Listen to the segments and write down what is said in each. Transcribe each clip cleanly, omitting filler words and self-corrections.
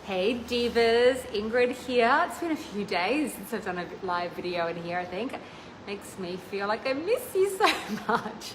Hey divas, Ingrid here. It's been a few days since I've done a live video in here, I think. Makes me feel like I miss you so much.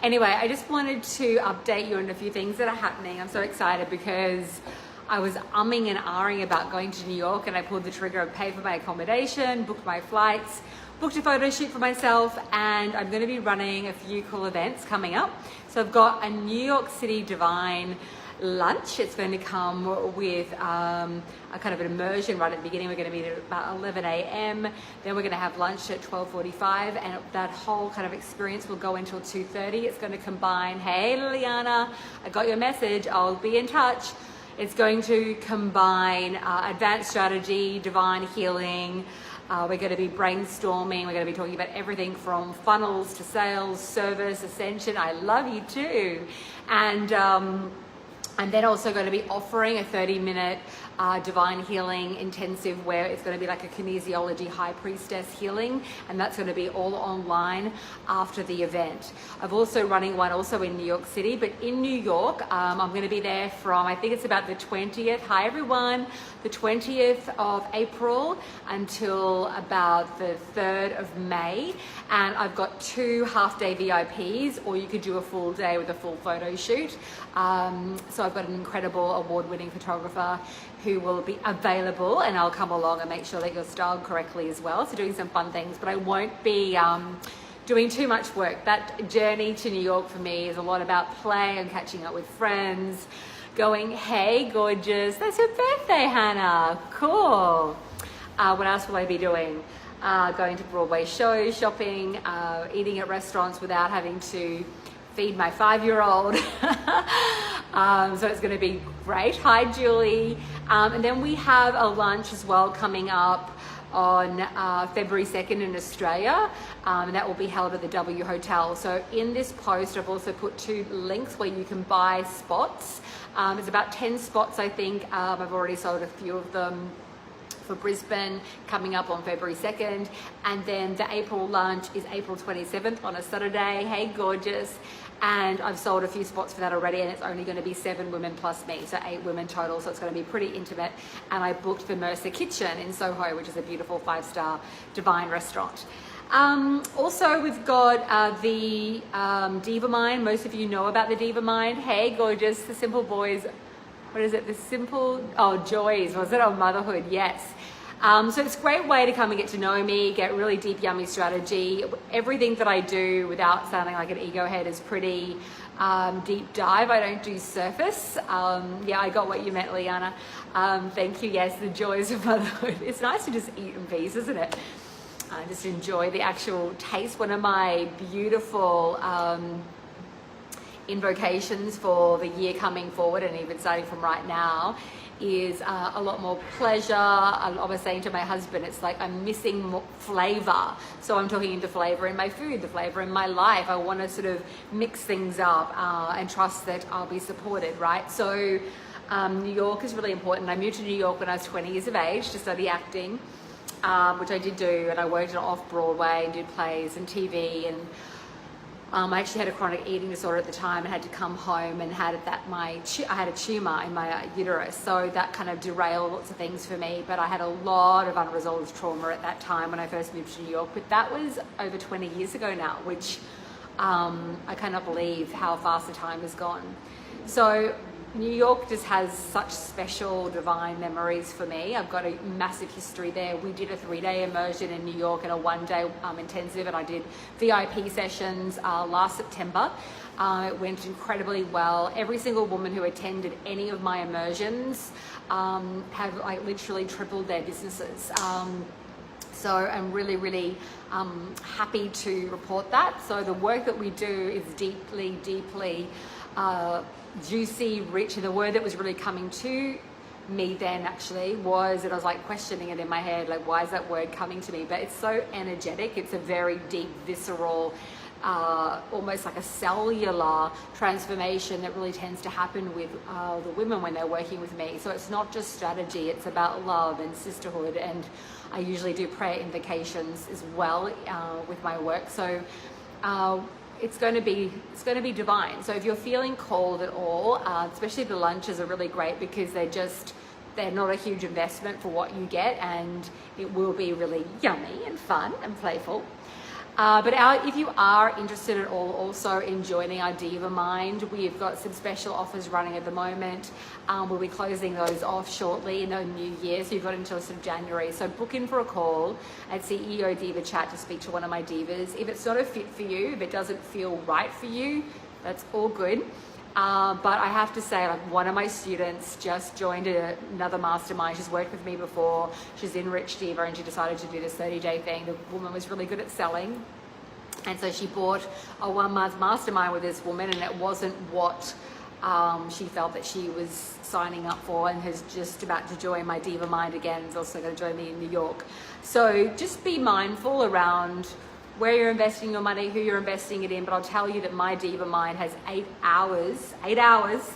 Anyway, I just wanted to update you on a few things that are happening. I'm so excited because I was umming and ahhing about going to New York, and I pulled the trigger and paid for my accommodation, booked my flights, booked a photo shoot for myself, and I'm going to be running a few cool events coming up. So I've got a New York City Divine lunch. It's going to come with a kind of an immersion right at the beginning. We're going to meet at about 11 a.m. Then we're going to have lunch at 12:45, and that whole kind of experience will go until 2:30. It's going to combine, hey Liliana, I got your message, I'll be in touch. It's going to combine advanced strategy, divine healing. We're going to be brainstorming. We're going to be talking about everything from funnels to sales, service, ascension. I love you too. And I'm then also going to be offering a 30-minute divine healing intensive where it's going to be like a kinesiology high priestess healing, and that's going to be all online after the event. I'm also running one also in New York City, but in New York, I'm going to be there from, I think it's about the 20th. Hi everyone, the 20th of April until about the 3rd of May, and I've got 2 half-day VIPs, or you could do a full day with a full photo shoot. So I've got an incredible award-winning photographer who will be available, and I'll come along and make sure that you're styled correctly as well. So doing some fun things, but I won't be doing too much work. That journey to New York for me is a lot about play and catching up with friends, going, hey gorgeous, that's your birthday, Hannah, cool. What else will I be doing? Going to Broadway shows, shopping, eating at restaurants without having to feed my 5-year-old. So it's going to be great. Hi Julie. And then we have a lunch as well coming up on February 2nd in Australia, and that will be held at the W Hotel. So in this post I've also put 2 links where you can buy spots. It's about 10 spots, I think. I've already sold a few of them for Brisbane coming up on February 2nd, and then the April lunch is April 27th on a Saturday. Hey gorgeous. And I've sold a few spots for that already, and it's only going to be 7 women plus me, so 8 women total, so it's going to be pretty intimate. And I booked the Mercer Kitchen in Soho, which is a beautiful 5-star divine restaurant. Also, we've got the DIVAMIND. Most of you know about the DIVAMIND. Hey gorgeous, the simple boys, what is it, the simple, joys, was it, on motherhood? Yes. So it's a great way to come and get to know me, get really deep, yummy strategy. Everything that I do, without sounding like an ego head, is pretty deep dive. I don't do surface. Yeah, I got what you meant, Liana. Thank you. Yes, the joys of motherhood. It's nice to just eat in peace, isn't it? Just enjoy the actual taste. One of my beautiful invocations for the year coming forward, and even starting from right now, is a lot more pleasure. I was saying to my husband, it's like I'm missing more flavor. So I'm talking into flavor in my food, the flavor in my life. I want to sort of mix things up and trust that I'll be supported, right? So New York is really important. I moved to New York when I was 20 years of age to study acting, which I did do, and I worked off Broadway and did plays and TV, and I actually had a chronic eating disorder at the time and had to come home, and I had a tumor in my uterus, so that kind of derailed lots of things for me. But I had a lot of unresolved trauma at that time when I first moved to New York, but that was over 20 years ago now, which I cannot believe how fast the time has gone. So New York just has such special divine memories for me. I've got a massive history there. We did a 3-day immersion in New York and a 1-day intensive, and I did VIP sessions last September. It went incredibly well. Every single woman who attended any of my immersions have like literally tripled their businesses. So I'm really, really happy to report that. So the work that we do is deeply, deeply juicy, rich, and the word that was really coming to me then actually was, and I was like questioning it in my head, like, why is that word coming to me? But it's so energetic. It's a very deep, visceral, almost like a cellular transformation that really tends to happen with the women when they're working with me. So it's not just strategy, it's about love and sisterhood, and I usually do prayer invocations as well with my work. So it's going to be divine. So if you're feeling called at all, especially the lunches are really great because they're just they're not a huge investment for what you get, and it will be really yummy and fun and playful. If you are interested at all also in joining our DIVAMIND, we've got some special offers running at the moment. We'll be closing those off shortly in the new year, so you've got until sort of January. So book in for a call at CEO Diva Chat to speak to one of my divas. If it's not a fit for you, if it doesn't feel right for you, that's all good. But I have to say, like, one of my students just joined another mastermind. She's worked with me before. She's in Rich Diva, and she decided to do this 30-day thing. The woman was really good at selling, and so she bought a 1-month mastermind with this woman, and it wasn't what she felt that she was signing up for, and is just about to join my DIVAMIND again. Is also going to join me in New York. So just be mindful around where you're investing your money, who you're investing it in. But I'll tell you that my DIVAMIND has 8 hours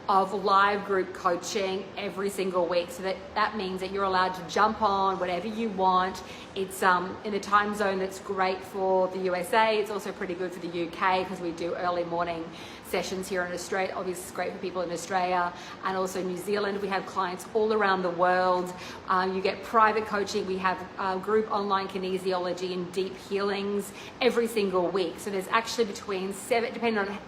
of live group coaching every single week. So that means that you're allowed to jump on whatever you want. It's in a time zone that's great for the USA. It's also pretty good for the UK because we do early morning sessions here in Australia. Obviously, it's great for people in Australia and also New Zealand. We have clients all around the world. You get private coaching. We have group online kinesiology and deep healings every single week. So there's actually between 7,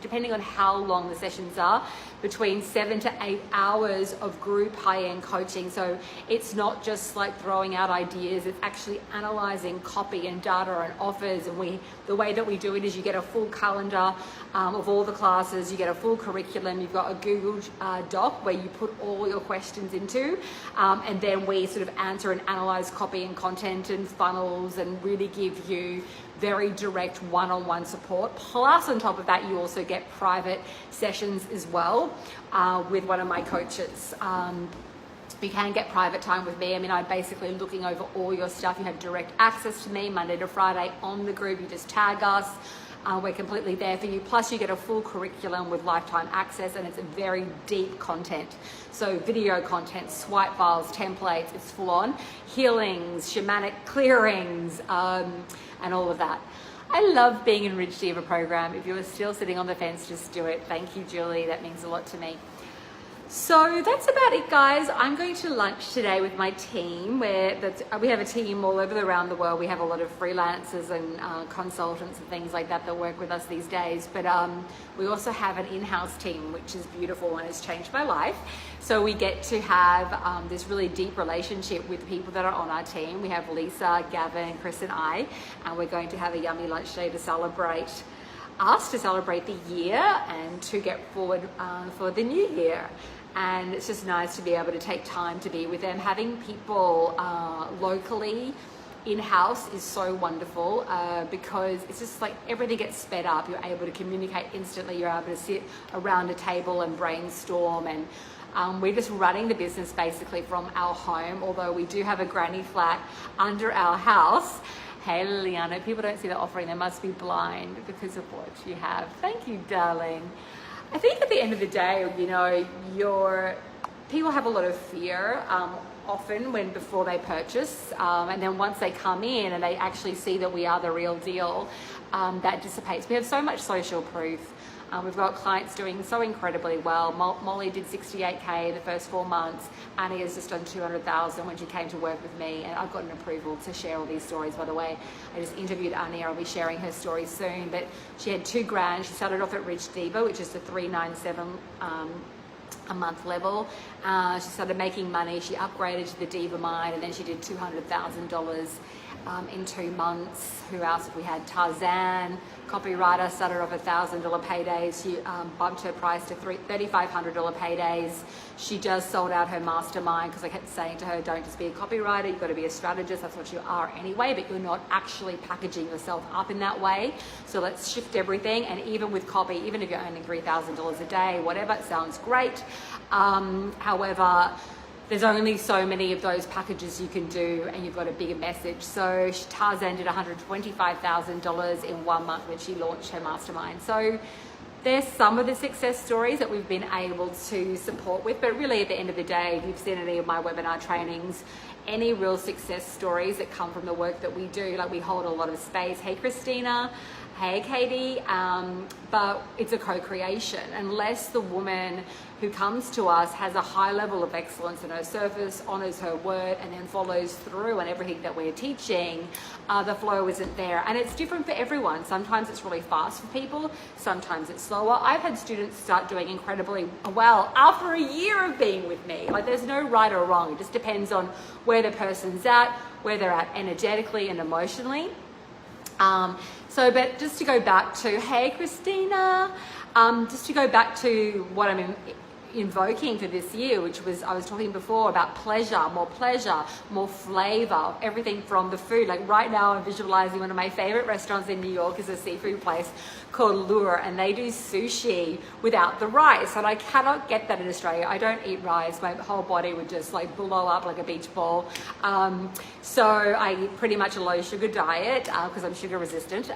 depending on how long the sessions are, between 7 to 8 hours of group high-end coaching. So it's not just like throwing out ideas. It's actually analyzing copy and data and offers. And the way that we do it is you get a full calendar of all the classes. You get a full curriculum. You've got a Google Doc where you put all your questions into, and then we sort of answer and analyze copy and content and funnels and really give you very direct one-on-one support. Plus, on top of that, you also get private sessions as well with one of my coaches. You can get private time with me. I mean, I'm basically looking over all your stuff. You have direct access to me Monday to Friday on the group. You just tag us. We're completely there for you. Plus, you get a full curriculum with lifetime access, and it's a very deep content. So video content, swipe files, templates, it's full on. Healings, shamanic clearings, and all of that. I love being in Rich Diva program. If you're still sitting on the fence, just do it. Thank you, Julie. That means a lot to me. So that's about it, guys. I'm going to lunch today with my team. We have a team all over around the world. We have a lot of freelancers and consultants and things like that work with us these days. But we also have an in-house team, which is beautiful and has changed my life. So we get to have this really deep relationship with the people that are on our team. We have Lisa, Gavin, Chris, and I, and we're going to have a yummy lunch day to celebrate the year and to get forward for the new year. And it's just nice to be able to take time to be with them. Having people locally in-house is so wonderful because it's just like everything gets sped up. You're able to communicate instantly. You're able to sit around a table and brainstorm, and we're just running the business basically from our home, although we do have a granny flat under our house. Hey, Liliana, people don't see the offering. They must be blind because of what you have. Thank you, darling. I think at the end of the day, you know, people have a lot of fear often before they purchase, and then once they come in and they actually see that we are the real deal, that dissipates. We have so much social proof. We've got clients doing so incredibly well. Molly did 68K the first 4 months. Annie has just done 200,000 when she came to work with me, and I've got an approval to share all these stories, by the way. I just interviewed Annie. I'll be sharing her story soon, but she had $2,000. She started off at Rich Diva, which is the $397 a month level. She started making money. She upgraded to the DIVAMIND, and then she did $200,000 in 2 months. Who else have we had? Tarzan, Copywriter, started off at $1,000 paydays. She bumped her price to $3,500 paydays. She just sold out her mastermind because I kept saying to her, don't just be a copywriter, you've got to be a strategist. That's what you are anyway, but you're not actually packaging yourself up in that way. So let's shift everything. And even with copy, even if you're earning $3,000 a day, whatever, it sounds great. However, there's only so many of those packages you can do, and you've got a bigger message. So Tarzan did $125,000 in 1 month when she launched her mastermind. So there's some of the success stories that we've been able to support with, but really at the end of the day, if you've seen any of my webinar trainings, any real success stories that come from the work that we do, like we hold a lot of space. Hey, Christina. hey Katie, but it's a co-creation. Unless the woman who comes to us has a high level of excellence in her service, honors her word, and then follows through on everything that we're teaching, the flow isn't there. And it's different for everyone. Sometimes it's really fast for people, sometimes it's slower. I've had students start doing incredibly well after a year of being with me. Like, there's no right or wrong. It just depends on where the person's at, where they're at energetically and emotionally. But just to go back to, hey Christina, just to go back to what I'm invoking for this year, which was, I was talking before about pleasure, more flavor, everything from the food. Like right now I'm visualizing one of my favorite restaurants in New York is a seafood place called Lure, and they do sushi without the rice, and I cannot get that in Australia. I don't eat rice. My whole body would just like blow up like a beach ball. So I eat pretty much a low sugar diet because I'm sugar resistant.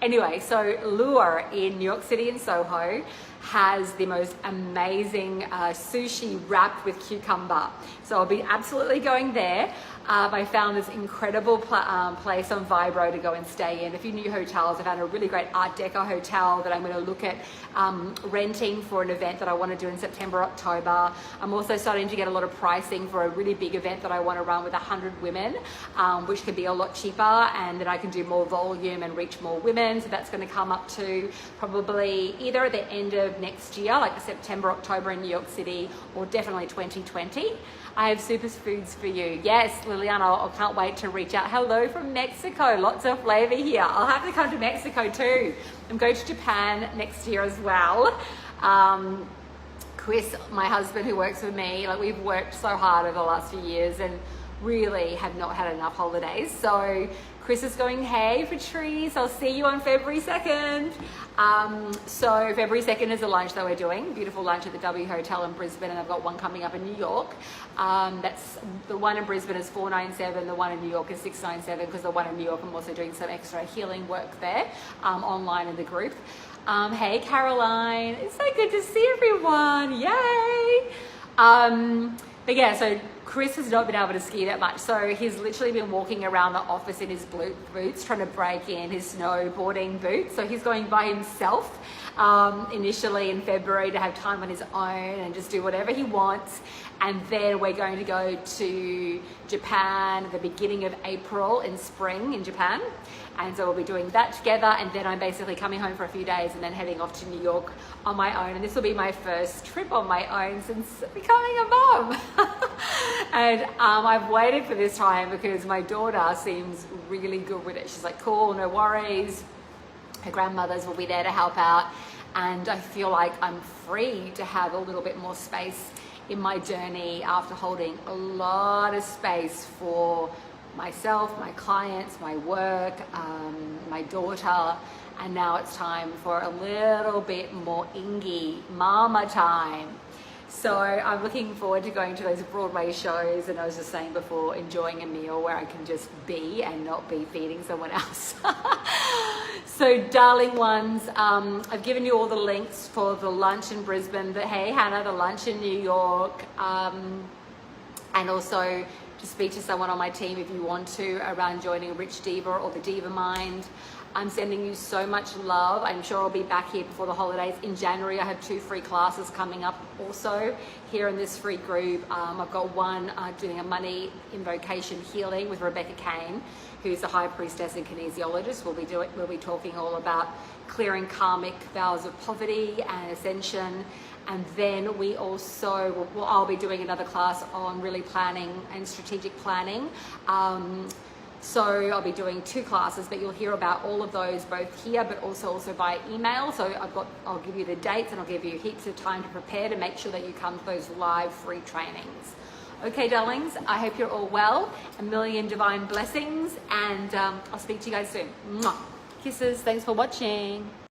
Anyway, so Lure in New York City in Soho has the most amazing sushi wrapped with cucumber. So I'll be absolutely going there. I found this incredible place on Vibro to go and stay in. A few new hotels. I found a really great Art Deco hotel that I'm going to look at renting for an event that I want to do in September, October. I'm also starting to get a lot of pricing for a really big event that I want to run with 100 women, which could be a lot cheaper, and then I can do more volume and reach more women. So that's going to come up to probably either at the end of next year, like September, October in New York City, or definitely 2020. I have super foods for you. Yes, Liliana, I can't wait to reach out. Hello from Mexico. Lots of flavor here. I'll have to come to Mexico too. I'm going to Japan next year as well. Chris, my husband who works with me, like we've worked so hard over the last few years and really have not had enough holidays. So Chris is going, hey Patrice, I'll see you on February 2nd. So February 2nd is a lunch that we're doing, beautiful lunch at the W Hotel in Brisbane, and I've got one coming up in New York. That's the one in Brisbane is $497, the one in New York is $697, because the one in New York I'm also doing some extra healing work there online in the group. Hey Caroline, it's so good to see everyone, yay! But yeah, so Chris has not been able to ski that much, so he's literally been walking around the office in his boots trying to break in his snowboarding boots. So he's going by himself initially in February to have time on his own and just do whatever he wants. And then we're going to go to Japan at the beginning of April in spring in Japan. And so we'll be doing that together, and then I'm basically coming home for a few days and then heading off to New York on my own. And this will be my first trip on my own since becoming a mom. And I've waited for this time because my daughter seems really good with it. She's like, cool, no worries. Her grandmothers will be there to help out. And I feel like I'm free to have a little bit more space in my journey after holding a lot of space for myself, my clients, my work, my daughter, and now it's time for a little bit more Engi mama time. So I'm looking forward to going to those Broadway shows, and I was just saying before, enjoying a meal where I can just be and not be feeding someone else. So darling ones, I've given you all the links for the lunch in Brisbane, the Hey Hannah, the lunch in New York, and also to speak to someone on my team if you want to around joining Rich Diva or the DIVAMIND. I'm sending you so much love. I'm sure I'll be back here before the holidays. In January, I have 2 free classes coming up also here in this free group. I've got one doing a money invocation healing with Rebecca Kane, who's a high priestess and kinesiologist. We'll be talking all about clearing karmic vows of poverty and ascension. And then I'll be doing another class on really planning and strategic planning. So I'll be doing 2 classes, but you'll hear about all of those both here, but also by email. So I'll give you the dates, and I'll give you heaps of time to prepare to make sure that you come to those live free trainings. Okay, darlings, I hope you're all well. A million divine blessings, and I'll speak to you guys soon. Mwah. Kisses. Thanks for watching.